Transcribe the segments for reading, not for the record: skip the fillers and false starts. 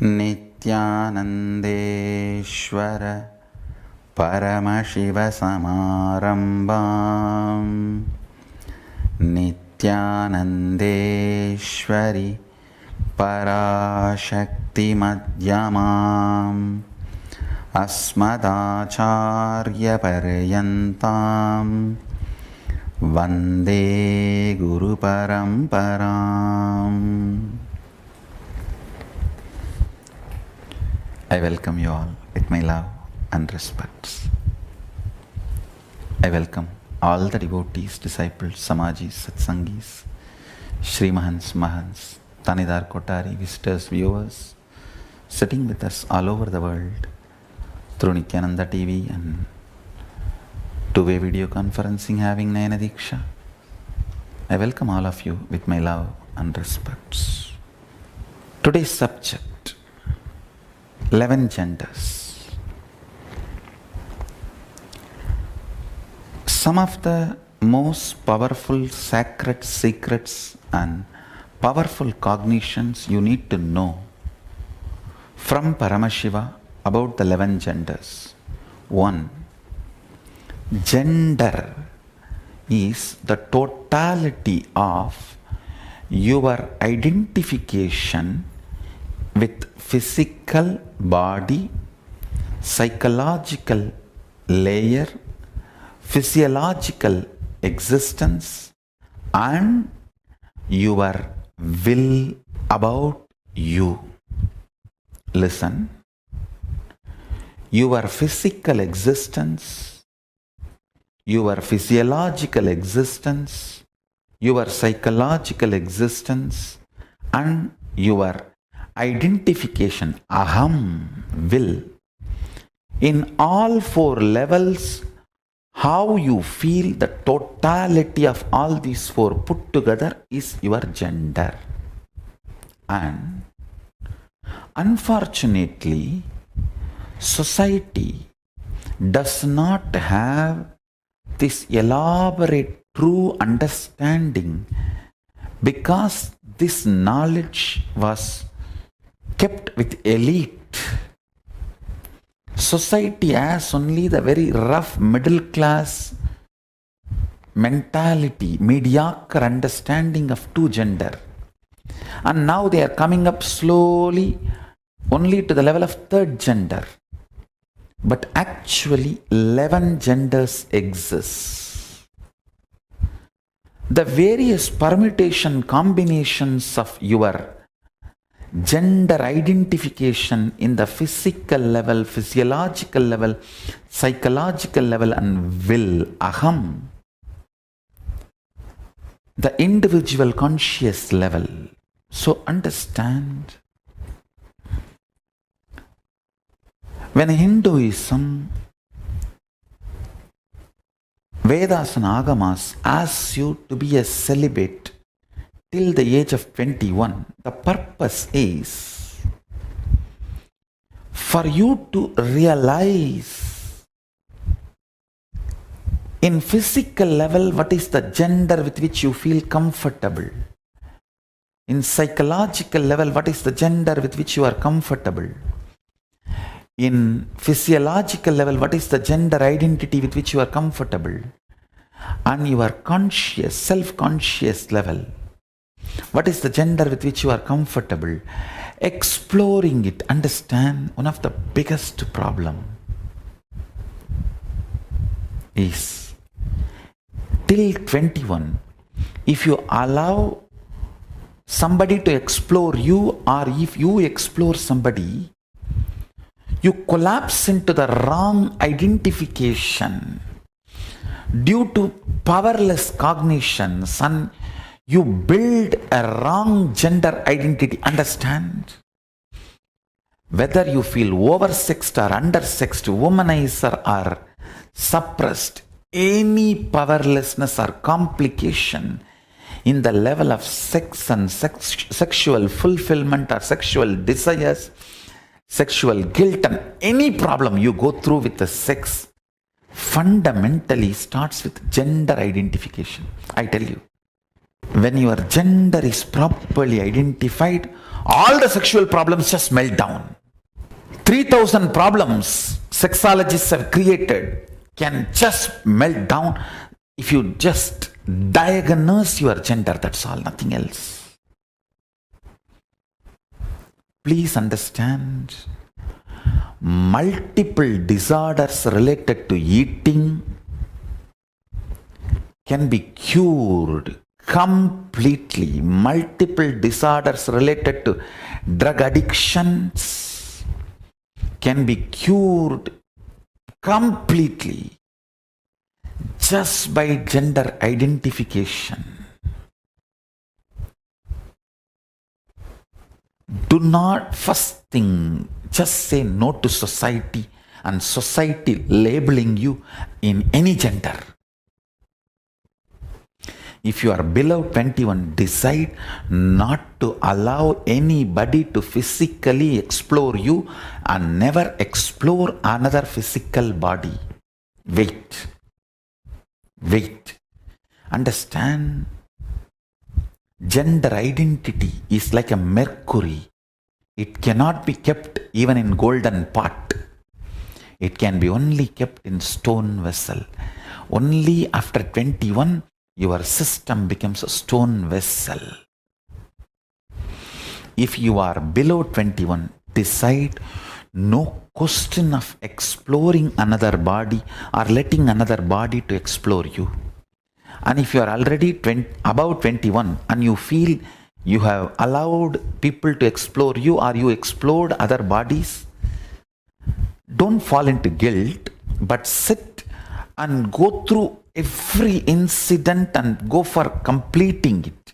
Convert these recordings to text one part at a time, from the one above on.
Nithyanandeshwara Paramashiva Samarambam Nithyanandeshwari Parashakti Madhyamam Asmadacharya Paryantam Vande Guru Paramparam. I welcome you all with my love and respects. I welcome all the devotees, disciples, Swamijis, Satsangis, Srimahans, Mahans, Tanidar Kotari, visitors, viewers, sitting with us all over the world through Nithyananda TV and two-way video conferencing having Nayana Diksha. I welcome all of you with my love and respects. Today's subject, 11 genders. Some of the most powerful sacred secrets and powerful cognitions you need to know from Paramashiva about the 11 genders. 1. Gender is the totality of your identification with physical body, psychological layer, physiological existence, and your will about you. Listen. Your physical existence, your physiological existence, your psychological existence, and your identification, aham, will. In all four levels, how you feel the totality of all these four put together is your gender. And unfortunately, society does not have this elaborate true understanding because this knowledge was kept with elite. Society has only the very rough middle class mentality, mediocre understanding of two gender. And now they are coming up slowly only to the level of third gender. But actually 11 genders exist. The various permutation combinations of your gender identification in the physical level, physiological level, psychological level, and will, aham, the individual conscious level. So understand, when Hinduism, Vedas and Agamas asks you to be a celibate till the age of 21, the purpose is for you to realize in physical level what is the gender with which you feel comfortable. In psychological level, what is the gender with which you are comfortable. In physiological level, what is the gender identity with which you are comfortable. And your conscious, self-conscious level, what is the gender with which you are comfortable. Exploring it, understand, one of the biggest problem is till 21, if you allow somebody to explore you, or if you explore somebody, you collapse into the wrong identification due to powerless cognitions, and you build a wrong gender identity. Understand? Whether you feel oversexed or undersexed, womanizer or suppressed, any powerlessness or complication in the level of sex and sexual fulfillment or sexual desires, sexual guilt, and any problem you go through with the sex fundamentally starts with gender identification. I tell you, when your gender is properly identified, all the sexual problems just melt down. 3,000 problems sexologists have created can just melt down if you just diagnose your gender. That's all, nothing else. Please understand, multiple disorders related to eating can be cured completely. Multiple disorders related to drug addictions can be cured completely just by gender identification. Do not, first thing, just say no to society and society labeling you in any gender. If you are below 21, decide not to allow anybody to physically explore you and never explore another physical body. Wait. Understand, gender identity is like a mercury. It cannot be kept even in golden pot. It can be only kept in stone vessel. Only after 21, your system becomes a stone vessel. If you are below 21, decide no question of exploring another body or letting another body to explore you. And if you are already above 21 and you feel you have allowed people to explore you or you explored other bodies, don't fall into guilt, but sit and go through every incident and go for completing it.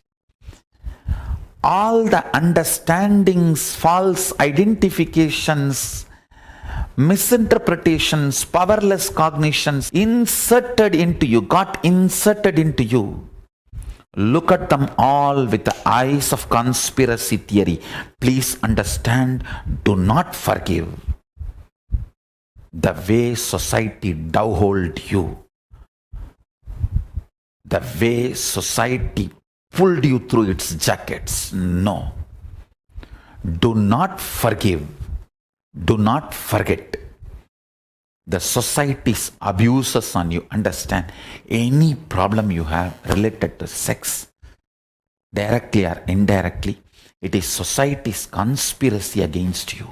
All the understandings, false identifications, misinterpretations, powerless cognitions got inserted into you. Look at them all with the eyes of conspiracy theory. Please understand, do not forgive the way society dowholed you, the way society pulled you through its jackets. No. Do not forgive. Do not forget the society's abuses on you. Understand, any problem you have related to sex, directly or indirectly, it is society's conspiracy against you.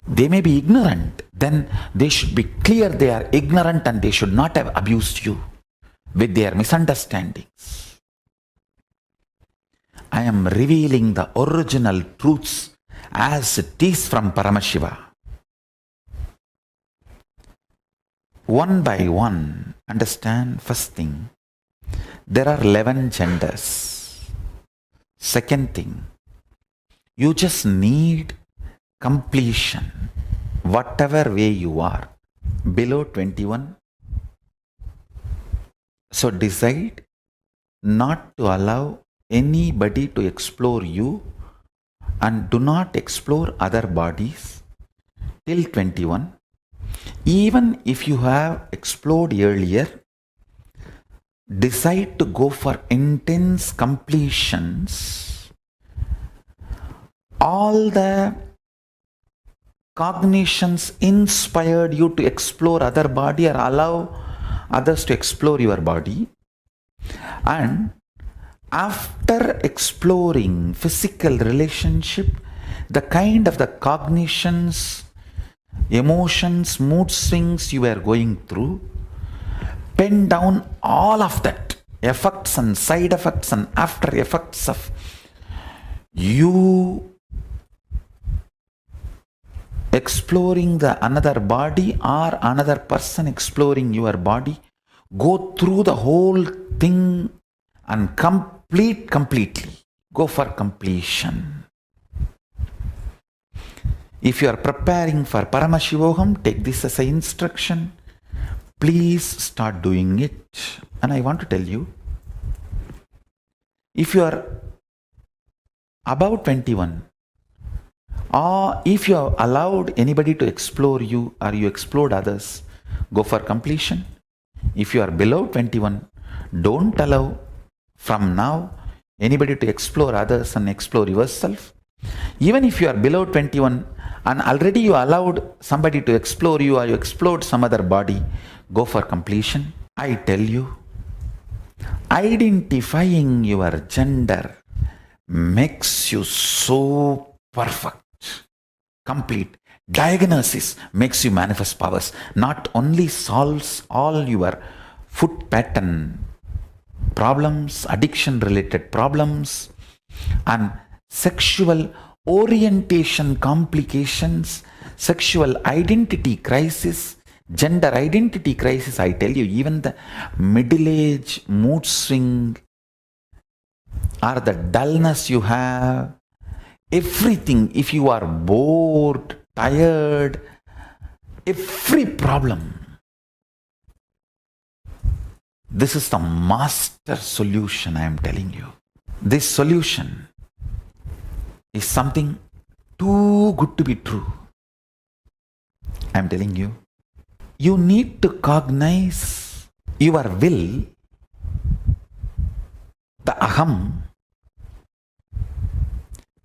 They may be ignorant, then they should be clear they are ignorant and they should not have abused you with their misunderstandings. I am revealing the original truths as it is from Paramashiva. One by one, understand, first thing, there are 11 genders. Second thing, you just need completion, whatever way you are, below 21. So decide not to allow anybody to explore you and do not explore other bodies till 21. Even if you have explored earlier, decide to go for intense completions. All the cognitions inspired you to explore other body or allow others to explore your body. And after exploring physical relationship, the kind of the cognitions, emotions, mood swings you are going through, pen down all of that, effects and side effects and after effects of you exploring the another body or another person exploring your body. Go through the whole thing and completely. Go for completion. If you are preparing for Paramashivoham, take this as an instruction. Please start doing it. And I want to tell you, if you are above 21, or if you have allowed anybody to explore you or you explored others, go for completion. If you are below 21, don't allow from now anybody to explore others and explore yourself. Even if you are below 21 and already you allowed somebody to explore you or you explored some other body, go for completion. I tell you, identifying your gender makes you so perfect, complete. Diagnosis makes you manifest powers. Not only solves all your foot pattern problems, addiction related problems, and sexual orientation complications, sexual identity crisis, gender identity crisis. I tell you, even the middle age mood swing or the dullness you have, everything, if you are bored, tired, every problem. This is the master solution I am telling you. This solution is something too good to be true. I am telling you. You need to cognize your will, the aham,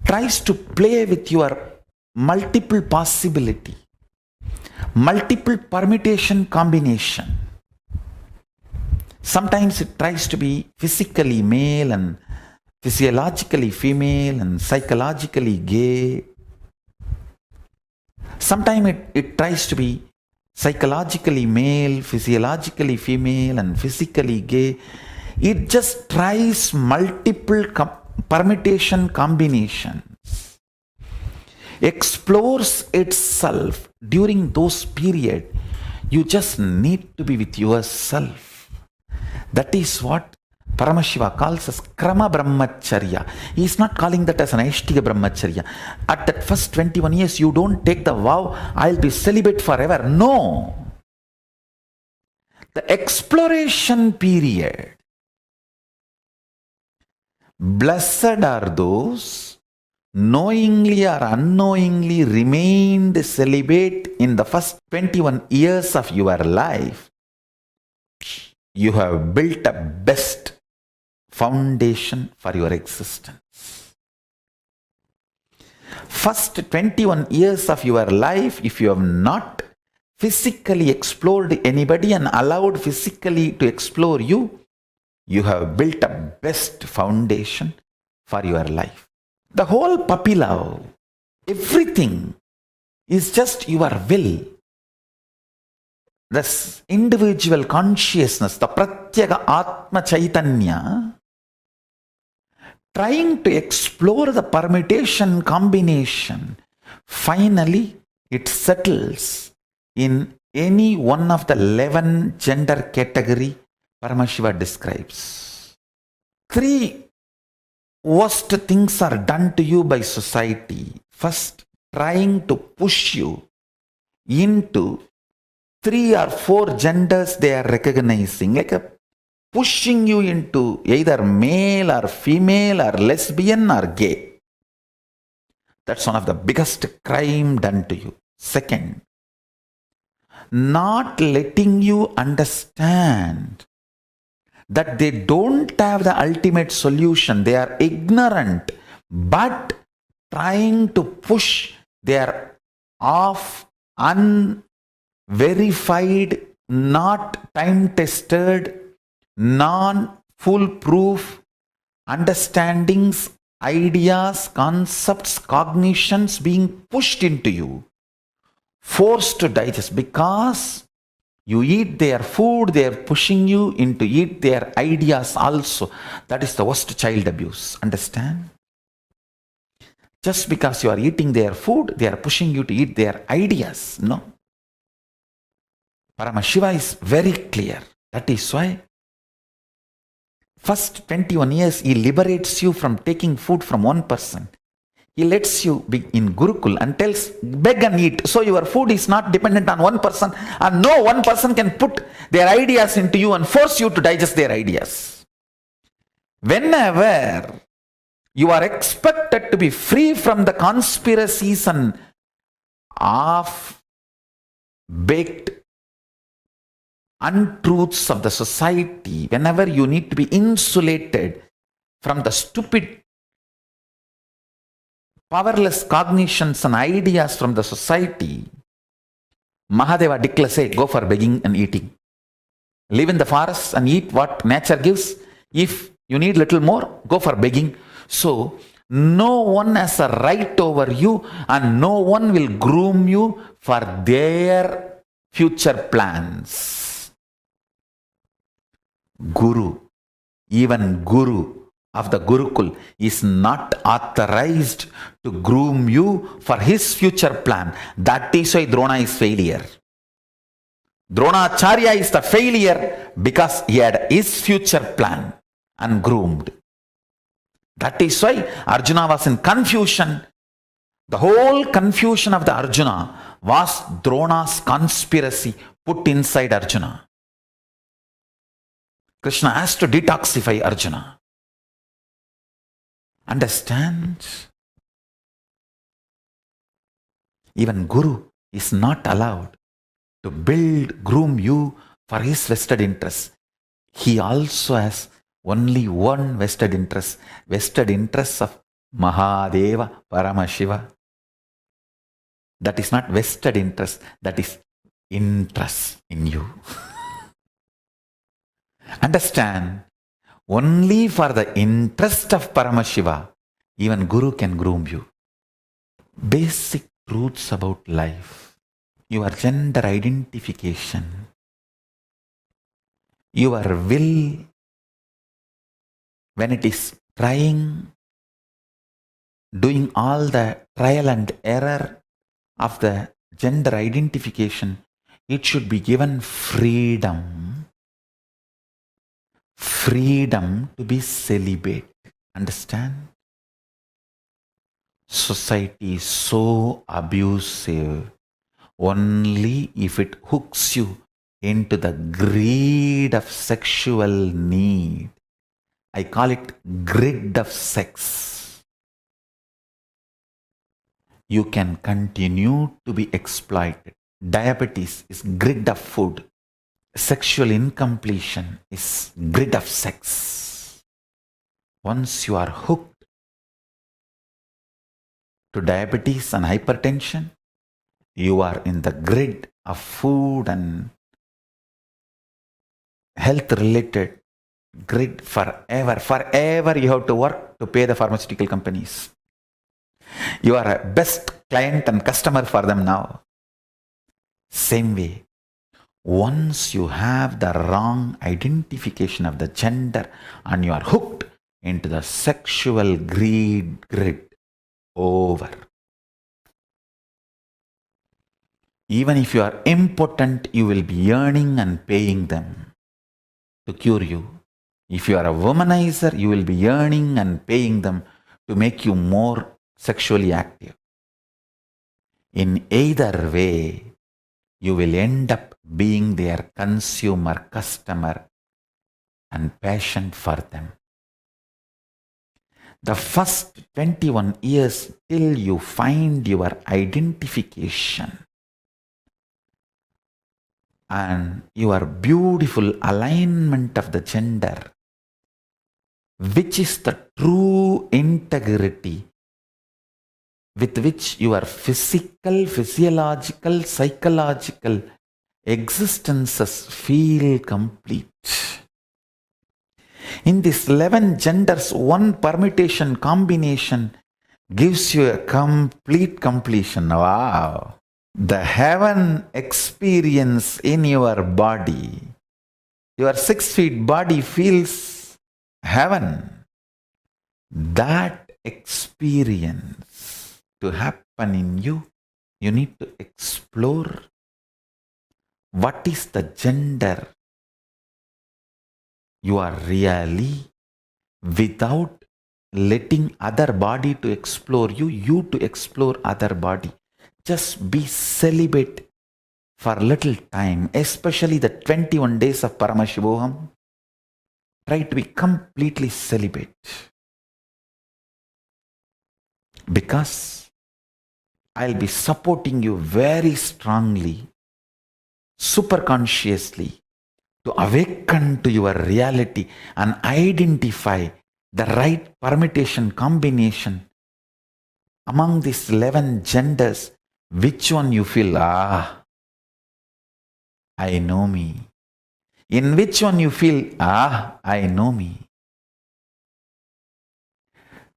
tries to play with your multiple possibility, multiple permutation combination. Sometimes it tries to be physically male and physiologically female and psychologically gay. Sometimes it tries to be psychologically male, physiologically female and physically gay. It just tries multiple permutation combinations, explores itself during those periods. You just need to be with yourself. That is what Paramashiva calls as Krama Brahmacharya. He is not calling that as an Aishtiga Brahmacharya. At that first 21 years, you don't take the vow, I'll be celibate forever. No. The exploration period. Blessed are those knowingly or unknowingly remained celibate in the first 21 years of your life. You have built a best foundation for your existence. First 21 years of your life, if you have not physically explored anybody and allowed physically to explore you, you have built a best foundation for your life. The whole puppy love, everything is just your will. This individual consciousness, the Pratyeka Atma Chaitanya, trying to explore the permutation combination, finally it settles in any one of the 11 gender category Paramashiva describes. 3 worst things are done to you by society. First, trying to push you into 3 or 4 genders they are recognizing, like pushing you into either male or female or lesbian or gay. That's one of the biggest crime done to you. Second, not letting you understand that they don't have the ultimate solution. They are ignorant, but trying to push their off, unverified, not time-tested, non-foolproof understandings, ideas, concepts, cognitions being pushed into you, forced to digest. Because you eat their food, they are pushing you into eat their ideas also. That is the worst child abuse. Understand? Just because you are eating their food, they are pushing you to eat their ideas. No. Paramashiva is very clear. That is why first 21 years, he liberates you from taking food from one person. He lets you be in Gurukul and tells, beg and eat. So your food is not dependent on one person, and no one person can put their ideas into you and force you to digest their ideas. Whenever you are expected to be free from the conspiracies and half-baked untruths of the society, whenever you need to be insulated from the stupid powerless cognitions and ideas from the society, Mahadeva declares, say, go for begging and eating. Live in the forest and eat what nature gives. If you need little more, go for begging. So, no one has a right over you and no one will groom you for their future plans. Guru, even Guru of the Gurukul is not authorized to groom you for his future plan. That is why Drona is failure. Dronacharya is the failure because he had his future plan ungroomed. That is why Arjuna was in confusion. The whole confusion of the Arjuna was Drona's conspiracy put inside Arjuna. Krishna has to detoxify Arjuna. Understand? Even Guru is not allowed to groom you for his vested interest. He also has only one vested interest of Mahadeva Paramashiva. That is not vested interest, that is interest in you. Understand? Only for the interest of Paramashiva, even Guru can groom you. Basic truths about life. Your gender identification. Your will, when it is doing all the trial and error of the gender identification, it should be given freedom. Freedom to be celibate. Understand? Society is so abusive only if it hooks you into the greed of sexual need. I call it grid of sex. You can continue to be exploited. Diabetes is grid of food. Sexual incompletion is grid of sex. Once you are hooked to diabetes and hypertension, you are in the grid of food and health related grid forever. Forever you have to work to pay the pharmaceutical companies. You are a best client and customer for them now. Same way, once you have the wrong identification of the gender and you are hooked into the sexual greed grid, over. Even if you are impotent, you will be earning and paying them to cure you. If you are a womanizer, you will be earning and paying them to make you more sexually active. In either way, you will end up being their consumer, customer, and patient for them. The first 21 years till you find your identification and your beautiful alignment of the gender, which is the true integrity with which your physical, physiological, psychological existences feel complete. In these 11 genders, one permutation combination gives you a complete completion. Wow! The heaven experience in your body. Your 6 feet body feels heaven. That experience to happen in you, you need to explore what is the gender you are really, without letting other body to explore you, you to explore other body. Just be celibate for a little time, especially the 21 days of Paramashivoham. Try to be completely celibate. Because I'll be supporting you very strongly, super consciously, to awaken to your reality and identify the right permutation combination among these 11 genders, which one you feel, I know me? In which one you feel, I know me?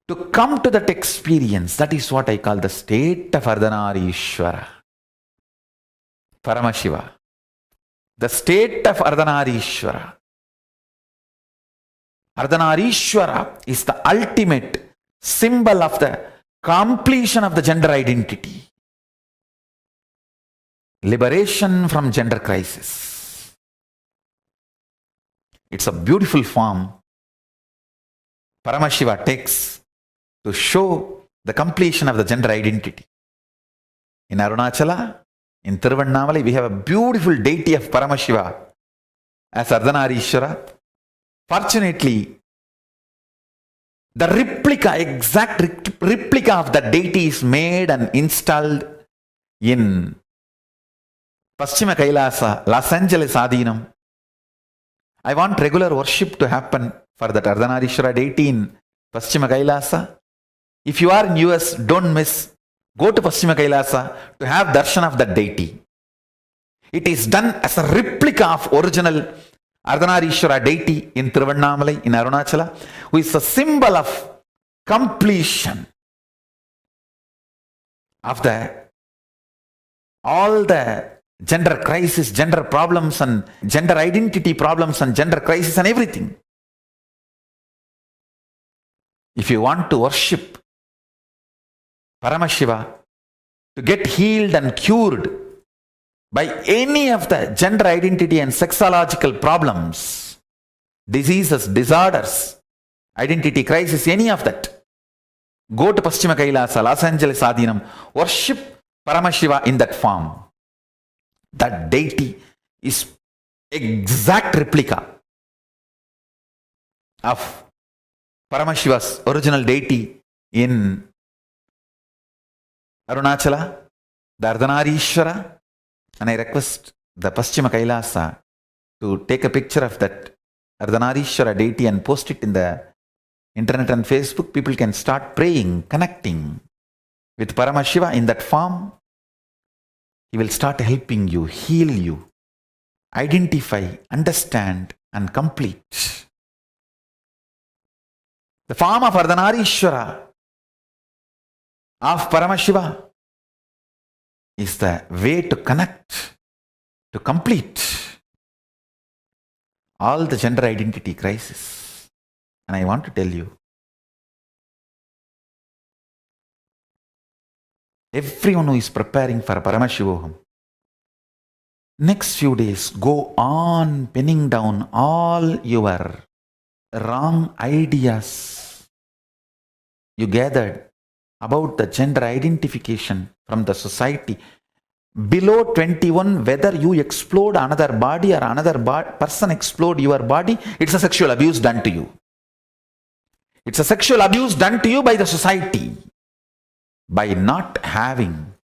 To come to that experience, that is what I call the state of Ardhanarishwara. Paramashiva. The state of Ardhanarishwara. Ardhanarishwara is the ultimate symbol of the completion of the gender identity. Liberation from gender crisis. It's a beautiful form Paramashiva takes to show the completion of the gender identity. In Arunachala, in Tiruvannamalai, we have a beautiful deity of Paramashiva as Ardhanarishwara. Fortunately, the replica, exact replica of the deity is made and installed in Paschima Kailasa, Los Angeles Adinam. I want regular worship to happen for that Ardhanarishwara deity in Paschima Kailasa. If you are in US, don't miss. Go to Paschima Kailasa to have darshan of that deity. It is done as a replica of original Ardhanarishwara deity in Tiruvannamalai, in Arunachala, who is a symbol of completion of all the gender crisis, gender problems and gender identity problems and gender crisis and everything. If you want to worship Paramashiva, to get healed and cured by any of the gender identity and sexological problems, diseases, disorders, identity crisis, any of that, go to Paschima Kailasa, Los Angeles Adinam, worship Paramashiva in that form. That deity is exact replica of Paramashiva's original deity in Arunachala, the Ardhanarishwara, and I request the Paschima Kailasa to take a picture of that Ardhanarishwara deity and post it in the internet and Facebook. People can start praying, connecting with Paramashiva in that form. He will start helping you, heal you, identify, understand, and complete. The form of Ardhanarishwara of Paramashiva is the way to connect, to complete all the gender identity crisis. And I want to tell you, everyone who is preparing for Paramashivoham, next few days, go on pinning down all your wrong ideas you gathered about the gender identification from the society. Below 21, whether you explode another body or another person explode your body, it's a sexual abuse done to you. It's a sexual abuse done to you by the society. By not having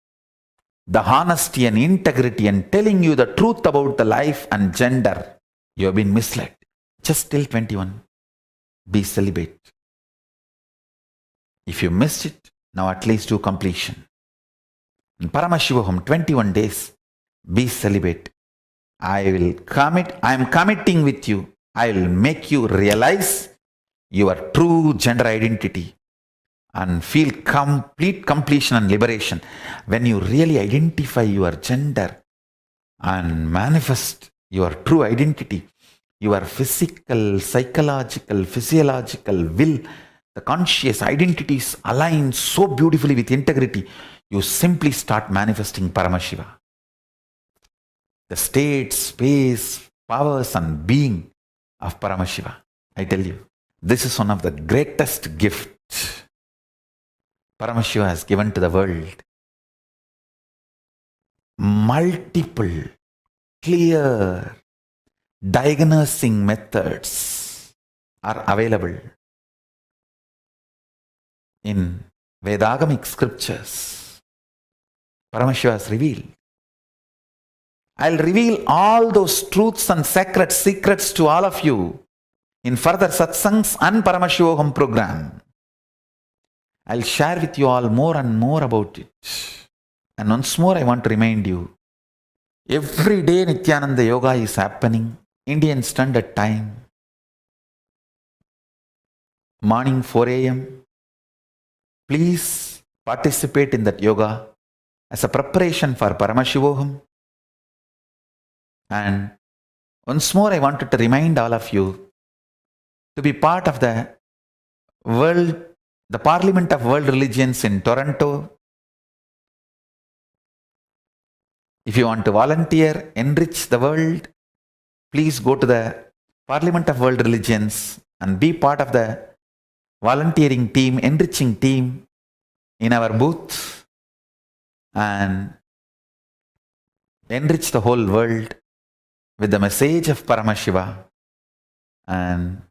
the honesty and integrity and telling you the truth about the life and gender, you have been misled. Just till 21, be celibate. If you missed it, now at least do completion. In Paramashivoham, 21 days, be celibate. I am committing with you. I will make you realize your true gender identity and feel complete completion and liberation. When you really identify your gender and manifest your true identity, your physical, psychological, physiological will, the conscious identities align so beautifully with integrity, you simply start manifesting Paramashiva. The state, space, powers and being of Paramashiva. I tell you, this is one of the greatest gifts Paramashiva has given to the world. Multiple, clear, diagnosing methods are available in Vedagamic scriptures. Paramashiva has revealed. I'll reveal all those truths and sacred secrets to all of you in further satsangs and Paramashivoham program. I'll share with you all more and more about it. And once more, I want to remind you, every day Nithyananda Yoga is happening, Indian Standard Time, morning 4 a.m. Please participate in that yoga as a preparation for Paramashivoham. And once more, I wanted to remind all of you to be part of the Parliament of World Religions in Toronto. If you want to volunteer, enrich the world, please go to the Parliament of World Religions and be part of the volunteering team, enriching team in our booth, and enrich the whole world with the message of Paramashiva. And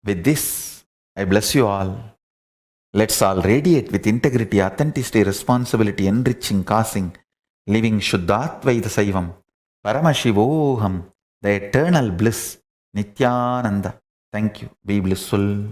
with this, I bless you all. Let's all radiate with integrity, authenticity, responsibility, enriching, causing, living Shuddhatvaita Saivam, Paramashivoham, the eternal bliss, Nithyananda. Thank you. Be blissful.